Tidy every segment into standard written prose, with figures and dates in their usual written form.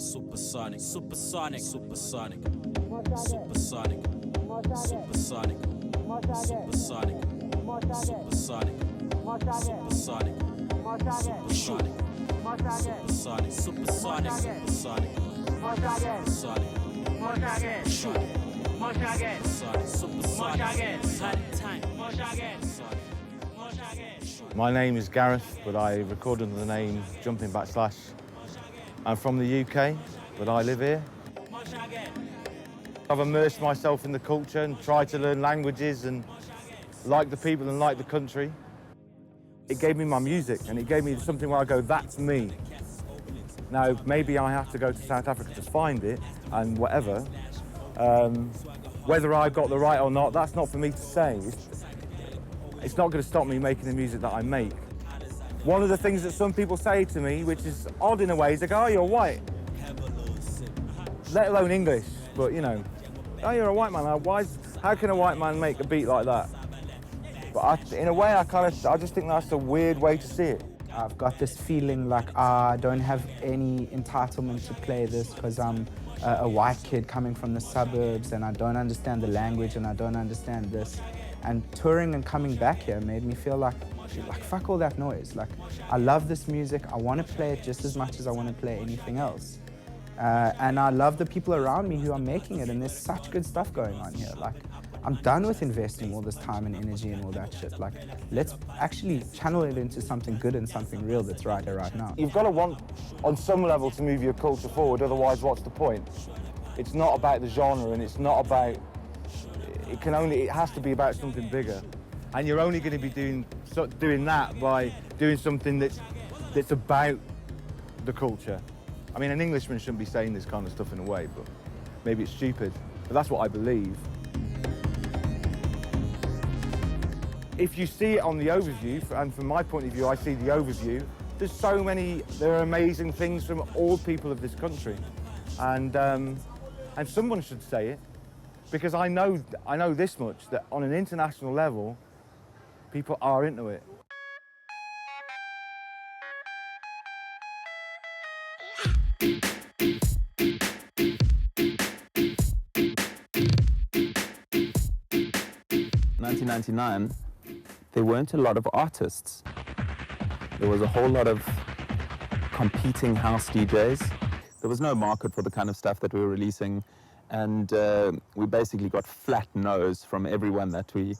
Supersonic, supersonic, supersonic, supersonic, supersonic, supersonic, supersonic, supersonic, supersonic, supersonic, supersonic, supersonic, My name is Gareth, but I record under the name Jumping /. I'm from the UK, but I live here. I've immersed myself in the culture and tried to learn languages and like the people and like the country. It gave me my music and it gave me something where I go, that's me. Now, maybe I have to go to South Africa to find it and whatever. Whether I got the right or not, that's not for me to say. It's not going to stop me making the music that I make. One of the things that some people say to me, which is odd in a way, is they go, oh, you're white. Let alone English, but you know, oh, you're a white man. How can a white man make a beat like that? But in a way, I just think that's a weird way to see it. I've got this feeling like I don't have any entitlement to play this because I'm a white kid coming from the suburbs and I don't understand the language and I don't understand this. And touring and coming back here made me feel like fuck all that noise. Like, I love this music. I want to play it just as much as I want to play anything else. And I love the people around me who are making it, and there's such good stuff going on here. Like, I'm done with investing all this time and energy and all that shit. Like, let's actually channel it into something good and something real that's right here, right now. You've got to want, on some level, to move your culture forward, otherwise what's the point? It's not about the genre, and it's not about, it has to be about something bigger. And you're only going to be doing that by doing something that's about the culture. I mean, an Englishman shouldn't be saying this kind of stuff in a way, but maybe it's stupid. But that's what I believe. If you see it on the overview, and from my point of view, I see the overview, there are amazing things from all people of this country. And someone should say it, because I know this much, that on an international level, people are into it. In 1999, there weren't a lot of artists. There was a whole lot of competing house DJs. There was no market for the kind of stuff that we were releasing, and we basically got flat no's from everyone that we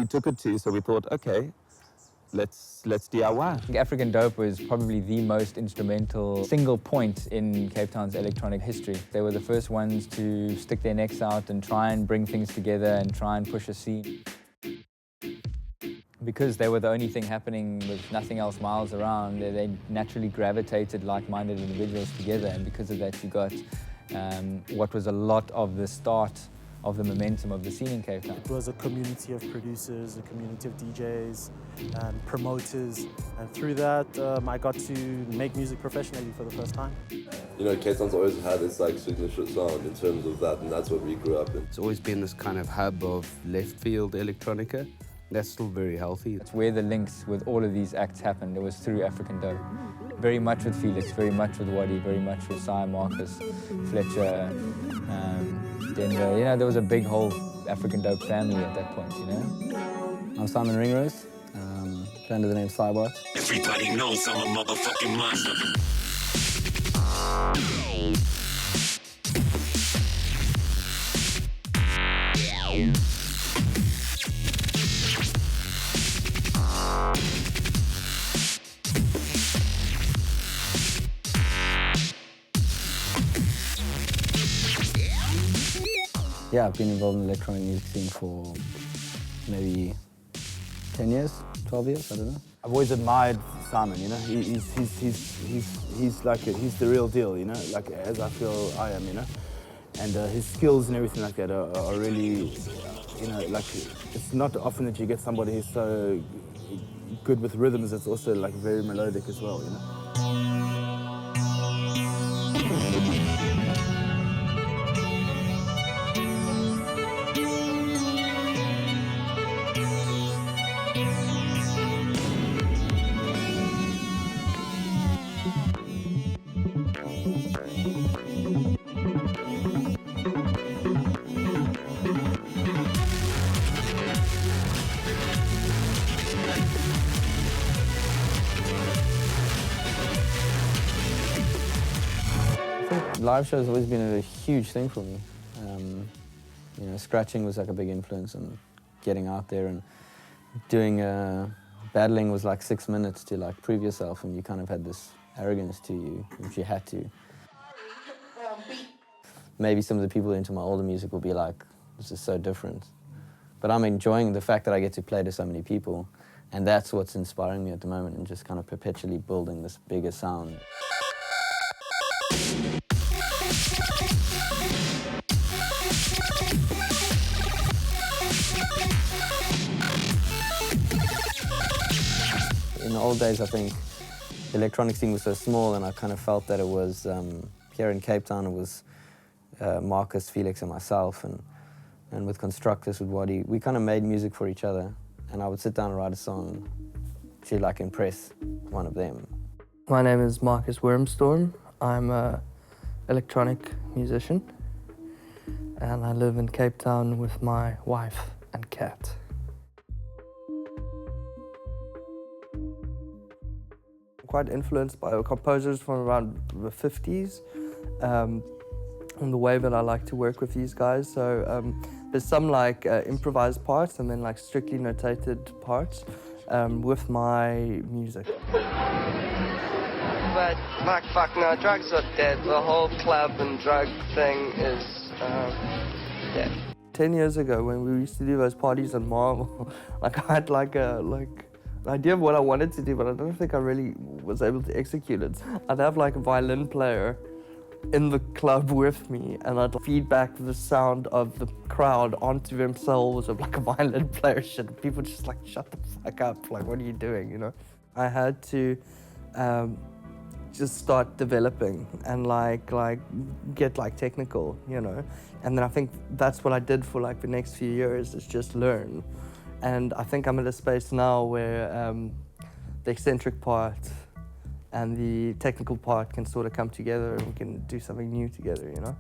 took it to. So we thought, okay, let's DIY. African Dope was probably the most instrumental single point in Cape Town's electronic history. They were the first ones to stick their necks out and try and bring things together and try and push a scene. Because they were the only thing happening with nothing else miles around, they naturally gravitated like-minded individuals together, and because of that you got what was a lot of the start of the momentum of the scene in Cape Town. It was a community of producers, a community of DJs and promoters, and through that I got to make music professionally for the first time. You know, Cape Town's always had its like signature sound in terms of that, and that's what we grew up in. It's always been this kind of hub of left field electronica. That's still very healthy. It's where the links with all of these acts happened. It was through African Dope. Very much with Felix, very much with Waddy, very much with Cy, Marcus, Fletcher, Denver. You know, there was a big whole African Dope family at that point, you know? I'm Simon Ringrose, under the name Cybot. Everybody knows I'm a motherfucking monster. Yeah, I've been involved in the electronic music scene for maybe 10 years, 12 years, I don't know. I've always admired Simon, you know. He's the real deal, you know, like as I feel I am, you know. And his skills and everything like that are really, you know, like it's not often that you get somebody who's so good with rhythms. It's also like very melodic as well, you know. Live shows have always been a huge thing for me. You know, scratching was like a big influence on getting out there, and doing battling was like 6 minutes to like prove yourself, and you kind of had this arrogance to you, which you had to. Maybe some of the people into my older music will be like, this is so different. But I'm enjoying the fact that I get to play to so many people, and that's what's inspiring me at the moment, and just kind of perpetually building this bigger sound. In the old days, I think the electronic scene was so small, and I kind of felt that it was, here in Cape Town, it was Marcus, Felix, and myself, and with Constructors, with Waddy, we kind of made music for each other, and I would sit down and write a song to like impress one of them. My name is Marcus Wormstorm. I'm an electronic musician, and I live in Cape Town with my wife and cat. Quite influenced by composers from around the 50s, and the way that I like to work with these guys. So there's some like improvised parts and then like strictly notated parts with my music. But like fuck no, drugs are dead. The whole club and drug thing is dead. 10 years ago when we used to do those parties on Marvel, like I had like an idea of what I wanted to do, but I don't think I really was able to execute it. I'd have like a violin player in the club with me, and I'd feed back the sound of the crowd onto themselves of like a violin player shit. People just like, shut the fuck up, like what are you doing, you know? I had to just start developing and like get like technical, you know? And then I think that's what I did for like the next few years, is just learn. And I think I'm at a space now where the eccentric part and the technical part can sort of come together, and we can do something new together, you know?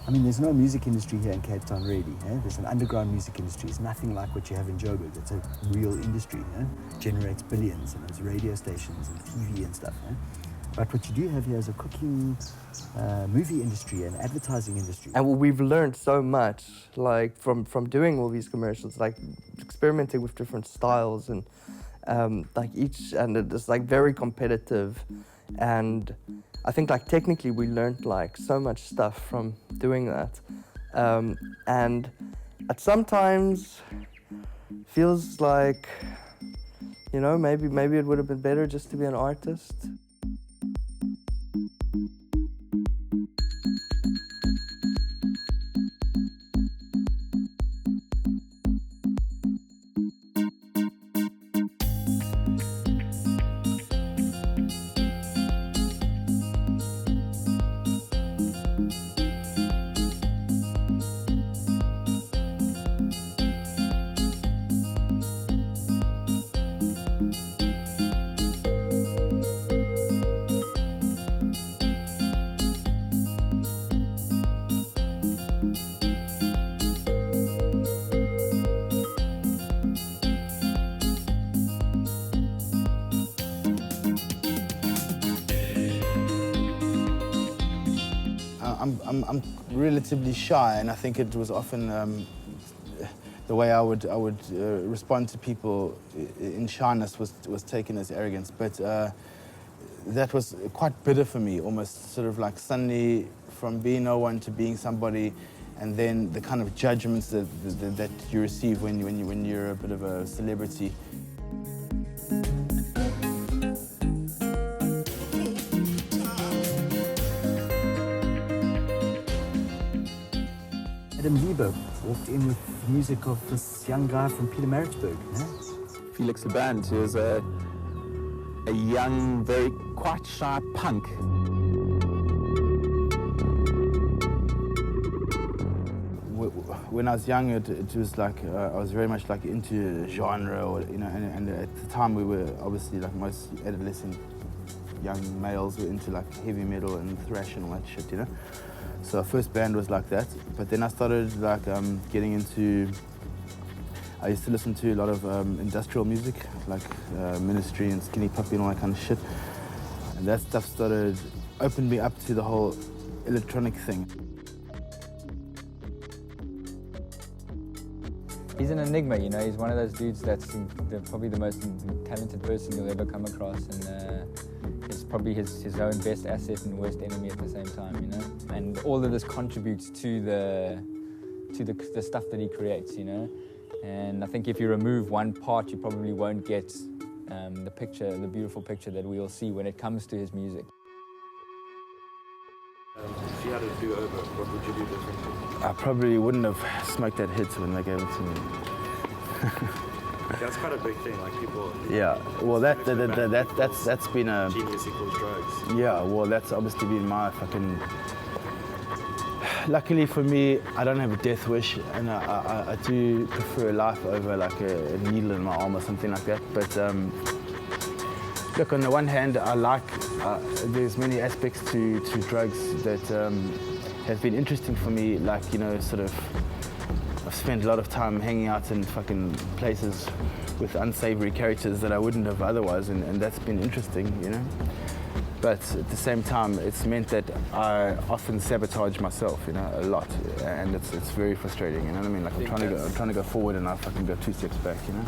I mean, there's no music industry here in Cape Town, really. Eh? There's an underground music industry. It's nothing like what you have in Joburg. It's a real industry. Eh? Generates billions, and there's radio stations and TV and stuff. Eh? But what you do have here is a cooking movie industry and advertising industry. And we've learned so much, like from doing all these commercials, like experimenting with different styles, and like and it's like very competitive. And I think like technically we learned like so much stuff from doing that, and at sometimes feels like, you know, maybe it would have been better just to be an artist. I'm relatively shy, and I think it was often the way I would respond to people in shyness was taken as arrogance. But that was quite bitter for me, almost sort of like suddenly from being no one to being somebody, and then the kind of judgments that you receive when you're a bit of a celebrity. Lebo walked in with music of this young guy from Pietermaritzburg. Felix Laband, who is a young, very quite shy punk. When I was young, it was like I was very much like into genre, or, you know, and at the time we were obviously like most adolescent young males were into like heavy metal and thrash and all that shit, you know. So our first band was like that, but then I started like getting into. I used to listen to a lot of industrial music, like Ministry and Skinny Puppy and all that kind of shit, and that stuff opened me up to the whole electronic thing. He's an enigma, you know. He's one of those dudes that's probably the most talented person you'll ever come across, and he's probably his own best asset and worst enemy at the same time, you know. And all of this contributes to the stuff that he creates, you know. And I think if you remove one part, you probably won't get the picture, the beautiful picture that we all see when it comes to his music. If you had a do-over, what would you do differently? I probably wouldn't have smoked that hit when they gave it to me. That's quite a big thing, like people... Yeah, well that's been a... Genius equals drugs. Yeah, well that's obviously been my fucking... Luckily for me, I don't have a death wish, and I do prefer life over like a needle in my arm or something like that, but look, on the one hand, I like, there's many aspects to drugs that have been interesting for me, like, you know, sort of, I've spent a lot of time hanging out in fucking places with unsavory characters that I wouldn't have otherwise, and that's been interesting, you know. But at the same time, it's meant that I often sabotage myself, you know, a lot, and it's very frustrating, you know what I mean? Like I'm trying to go forward and I fucking go 2 steps back, you know.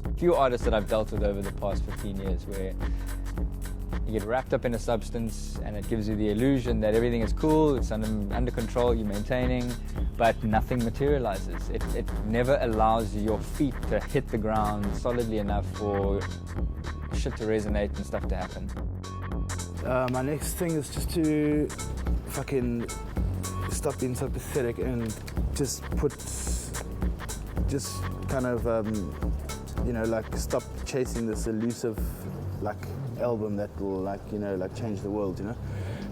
A few artists that I've dealt with over the past 15 years where you get wrapped up in a substance and it gives you the illusion that everything is cool, it's under control, you're maintaining, but nothing materializes. It never allows your feet to hit the ground solidly enough for shit to resonate and stuff to happen. My next thing is just to fucking stop being so pathetic and just kind of, you know, like stop chasing this elusive, like, album that will, like, you know, like change the world, you know,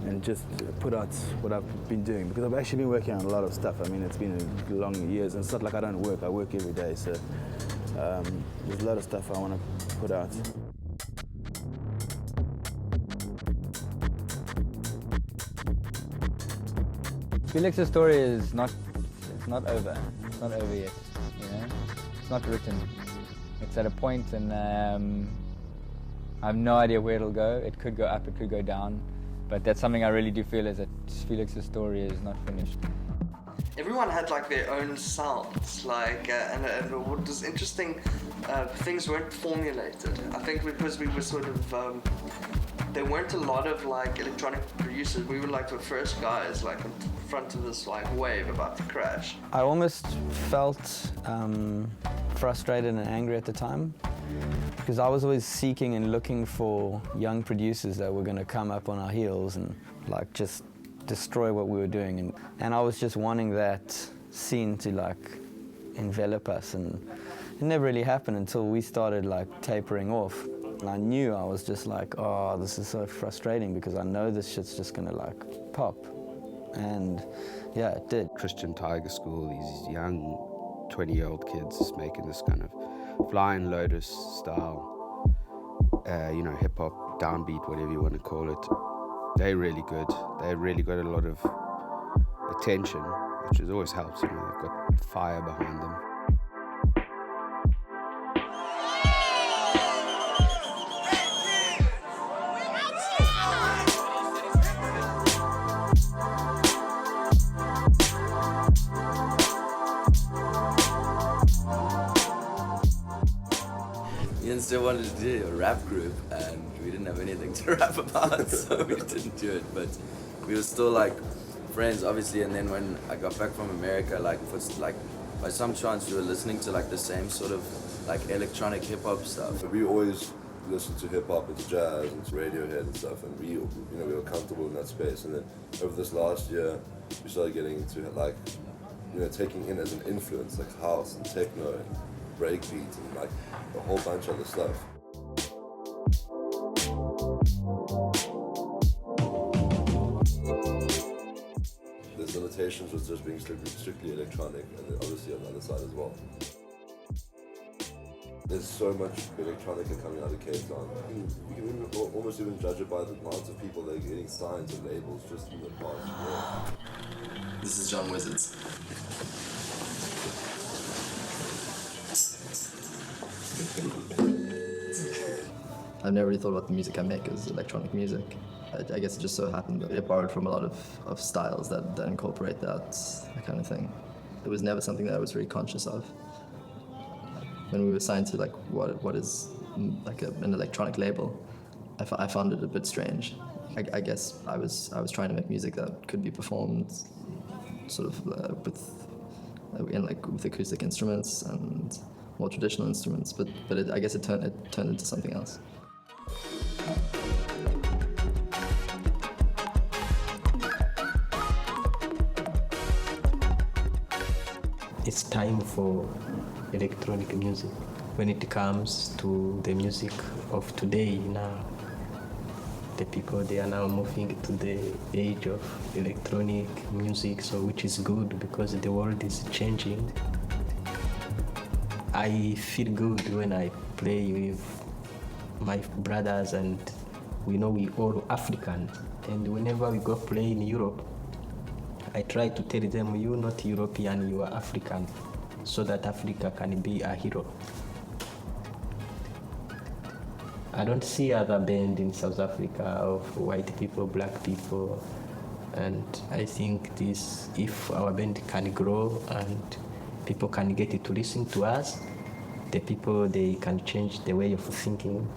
and just put out what I've been doing, because I've actually been working on a lot of stuff. I mean, it's been long years, and it's not like I don't work. I work every day, so there's a lot of stuff I want to put out. Felix's story is not over. It's not over yet, you know. It's not written. It's at a point, and I have no idea where it'll go. It could go up, it could go down, but that's something I really do feel is that Felix's story is not finished. Everyone had like their own sounds, like, and what was interesting, things weren't formulated. I think because we were sort of, there weren't a lot of like electronic producers. We were like the first guys, like in front of this like wave about to crash. I almost felt frustrated and angry at the time, because I was always seeking and looking for young producers that were going to come up on our heels and like just destroy what we were doing, and I was just wanting that scene to like envelop us, and it never really happened until we started like tapering off. And I knew I was just like, oh, this is so frustrating, because I know this shit's just gonna like pop. And yeah, it did. Christian Tiger School, these young 20-year-old kids making this kind of Flying Lotus style, you know, hip-hop, downbeat, whatever you want to call it. They're really good. They really got a lot of attention, which always helps, you know, they've got fire behind them. Still wanted to do a rap group, and we didn't have anything to rap about, so we didn't do it, but we were still like friends, obviously. And then when I got back from America, like by some chance we were listening to like the same sort of like electronic hip-hop stuff. We always listened to hip-hop and to jazz and to Radiohead and stuff, and we were comfortable in that space. And then over this last year we started getting into like, you know, taking in as an influence like house and techno breakbeat and like a whole bunch of other stuff. There's limitations with just being strictly electronic, and then obviously on the other side as well. There's so much electronica coming out of Cape Town. You can almost even judge it by the amounts of people that are getting signed to labels just in the past year. This is John Wizards. I've never really thought about the music I make as electronic music. I guess it just so happened that it borrowed from a lot of styles that incorporate that kind of thing. It was never something that I was very conscious of. When we were signed to like what is like an electronic label, I found it a bit strange. I guess I was trying to make music that could be performed sort of with acoustic instruments and more traditional instruments, but I guess it turned into something else. It's time for electronic music. When it comes to the music of today now, the people, they are now moving to the age of electronic music, so which is good because the world is changing. I feel good when I play with my brothers, and we know we all African, and whenever we go play in Europe, I try to tell them, you're not European, you are African, so that Africa can be a hero. I don't see other band in South Africa of white people, black people, and I think this, if our band can grow and people can get it to listen to us, the people, they can change the way of thinking,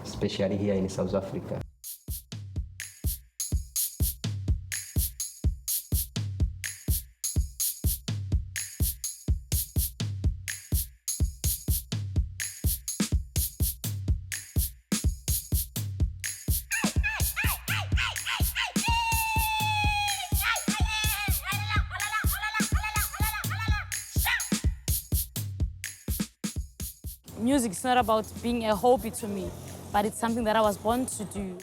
especially here in South Africa. Music is not about being a hobby to me, but it's something that I was born to do.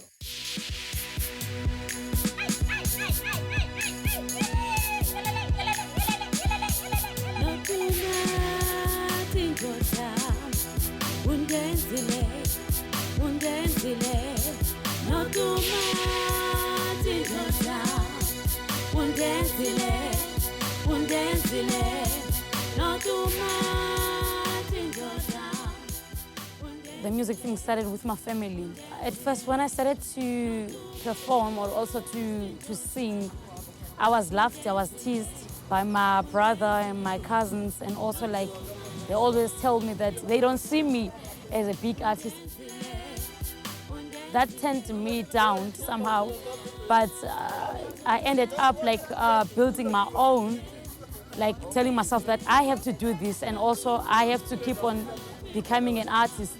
The music thing started with my family. At first, when I started to perform or also to sing, I was laughed, I was teased by my brother and my cousins, and also like they always tell me that they don't see me as a big artist. That turned me down somehow, but I ended up like building my own, like telling myself that I have to do this, and also I have to keep on becoming an artist.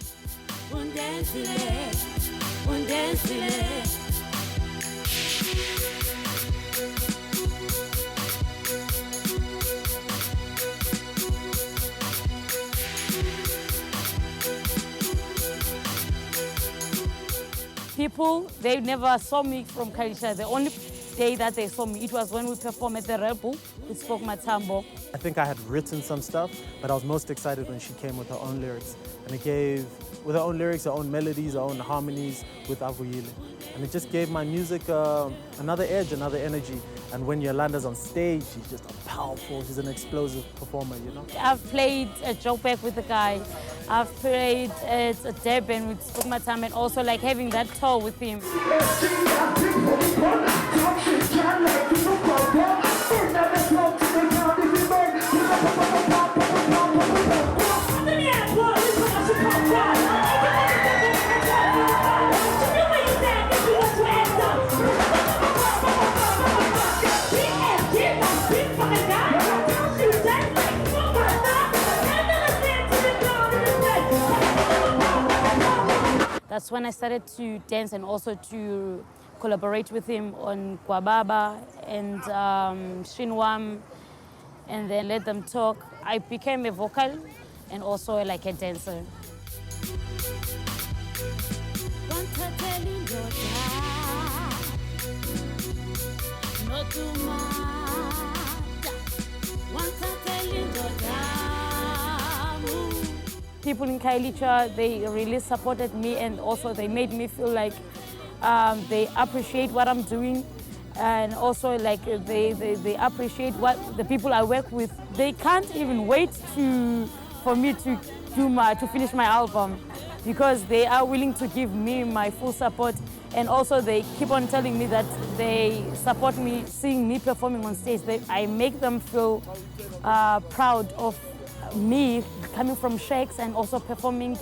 People, they never saw me from Kalisha. The only day that they saw me, it was when we performed at the Rebel with Spoek Mathambo. I think I had written some stuff, but I was most excited when she came with her own lyrics. And it gave, with her own lyrics, her own melodies, her own harmonies with Avuyile. And it just gave my music another edge, another energy. And when Yolanda's on stage, she's just powerful, she's an explosive performer, you know? I've played at Joburg with the guy. I've played at Durban with Spoek Mathambo, and also like having that tour with him. That's when I started to dance and also to collaborate with him on Kwababa and Shinwam, and then let them talk. I became a vocal and also like a dancer. People in Khayelitsha, they really supported me, and also they made me feel like they appreciate what I'm doing, and also like they appreciate what the people I work with. They can't even wait for me to finish my album, because they are willing to give me my full support, and also they keep on telling me that they support me seeing me performing on stage. I make them feel proud of me coming from Shakes and also performing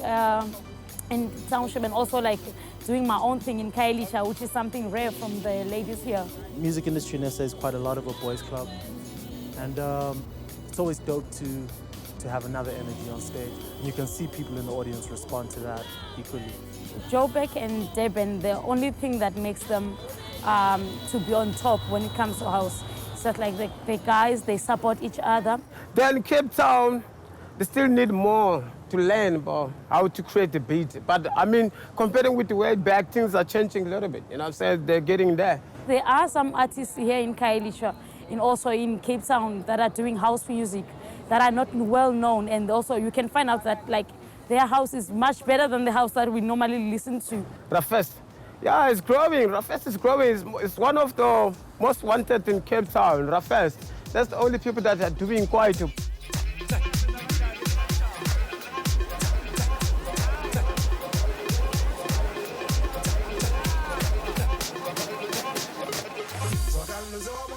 in Township, and also like doing my own thing in Khayelitsha, which is something rare from the ladies here. Music industry in SA is quite a lot of a boys club, and it's always dope to have another energy on stage. And you can see people in the audience respond to that equally. Joburg and Durban, the only thing that makes them to be on top when it comes to house is that like the guys, they support each other. Then Cape Town, they still need more to learn about how to create the beat. But I mean, comparing with the way back, things are changing a little bit. You know what I'm saying? They're getting there. There are some artists here in Khayelitsha and also in Cape Town that are doing house music that are not well known, and also you can find out that like their house is much better than the house that we normally listen to. Rafest, yeah, it's growing. Rafest is growing. It's one of the most wanted in Cape Town. Rafest, that's the only people that are doing quite.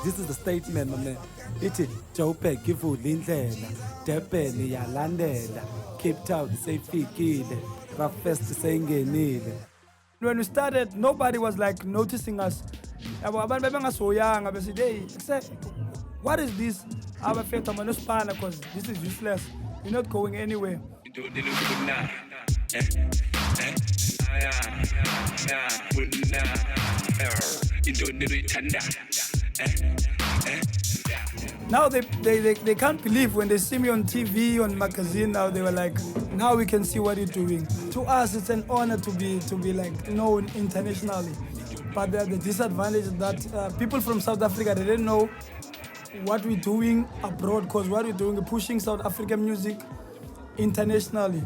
This is the statement, my man. Ithi Joburg ivule indlela, Durban iyalandela, Cape Town seyifikile, Rafest seyingenile. When we started, nobody was like noticing us. Abantu bebengasoyanga besithi, hey, what is this? Abafethu amanosipana, because this is useless. You're not going anywhere. Now they can't believe when they see me on TV, on magazine. Now they were like, now we can see what you're doing. To us, it's an honor to be like known internationally. But the disadvantage is that people from South Africa, they didn't know what we're doing abroad, because what we're doing, we're pushing South African music internationally.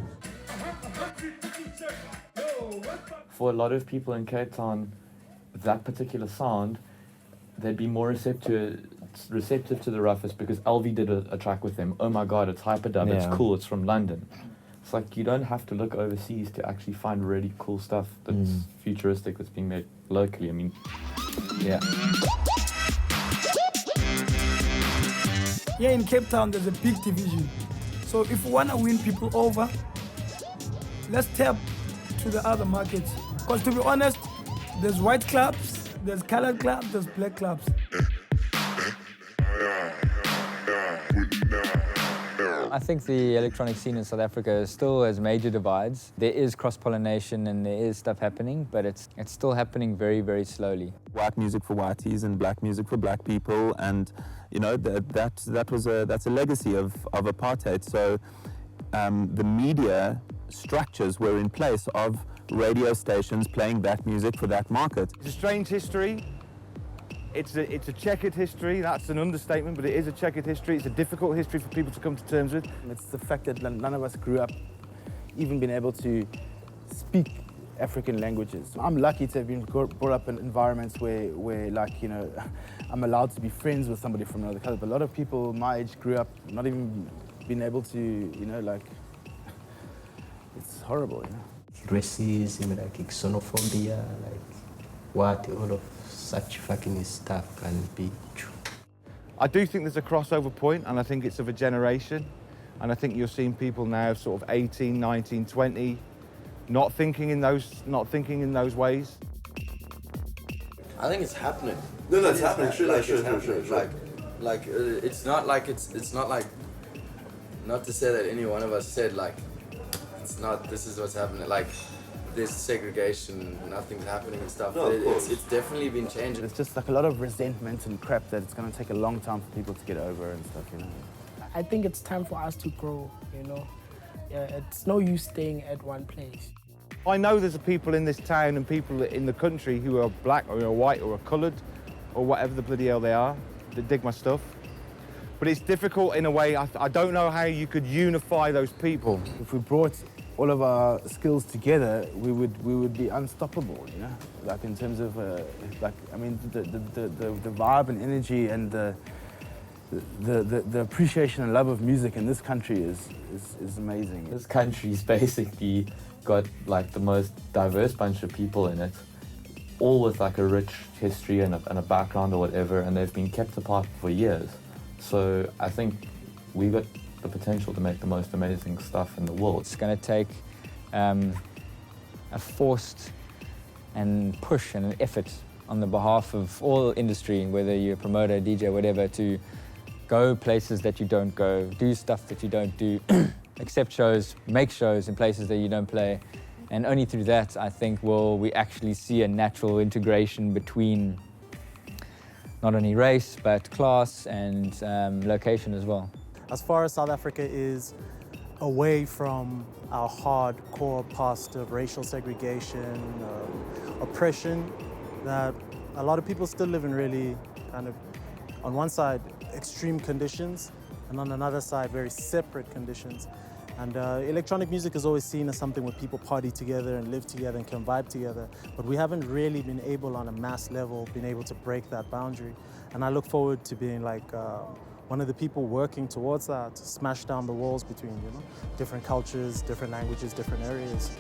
For a lot of people in Cape Town, that particular sound, they'd be more receptive to the roughest because LV did a track with them. Oh my God, it's hyperdub, it's cool, it's from London. It's like you don't have to look overseas to actually find really cool stuff that's futuristic, that's being made locally. I mean, yeah. Here in Cape Town, there's a big division. So if we want to win people over, let's tap to the other markets. Because to be honest, there's white clubs, there's colored clubs, there's black clubs. I think the electronic scene in South Africa still has major divides. There is cross-pollination and there is stuff happening, but it's still happening very, very slowly. White music for whiteys and black music for black people, and you know that's a legacy of apartheid. So the media structures were in place of radio stations playing that music for that market. It's a strange history. It's a checkered history. That's an understatement, but it is a checkered history. It's a difficult history for people to come to terms with. It's the fact that none of us grew up even being able to speak African languages. I'm lucky to have been brought up in environments where like, you know, I'm allowed to be friends with somebody from another color. But a lot of people my age grew up not even being able to, you know, like, it's horrible, you know. Racism, like xenophobia, like what all of such fucking stuff can be true. I do think there's a crossover point, and I think it's of a generation. And I think you're seeing people now sort of 18, 19, 20, not thinking in those ways. I think it's happening. No, it's happening. Sure. Like it's not like it's not like, not to say that any one of us said like it's not, this is what's happening, like there's segregation, nothing's happening and stuff. No, it's definitely been changing. It's just like a lot of resentment and crap that it's going to take a long time for people to get over and stuff, you know. I think it's time for us to grow, you know. It's no use staying at one place. I know there's people in this town and people in the country who are black or are white or are coloured or whatever the bloody hell they are that dig my stuff. But it's difficult in a way. I don't know how you could unify those people. If we brought all of our skills together, we would be unstoppable, you know? Like in terms of, the vibe and energy and the appreciation and love of music in this country is amazing. This country's basically got like the most diverse bunch of people in it, all with like a rich history and a background or whatever, and they've been kept apart for years. So I think we've got the potential to make the most amazing stuff in the world. It's going to take a forced and push and an effort on the behalf of all industry, whether you're a promoter, DJ, whatever, to go places that you don't go, do stuff that you don't do, accept shows, make shows in places that you don't play. And only through that, I think, will we actually see a natural integration between not only race, but class and location as well. As far as South Africa is away from our hardcore past of racial segregation, oppression, that a lot of people still live in really kind of, on one side, extreme conditions, and on another side, very separate conditions. And electronic music is always seen as something where people party together and live together and can vibe together. But we haven't really been able, on a mass level, been able to break that boundary. And I look forward to being like one of the people working towards that, to smash down the walls between, different cultures, different languages, different areas.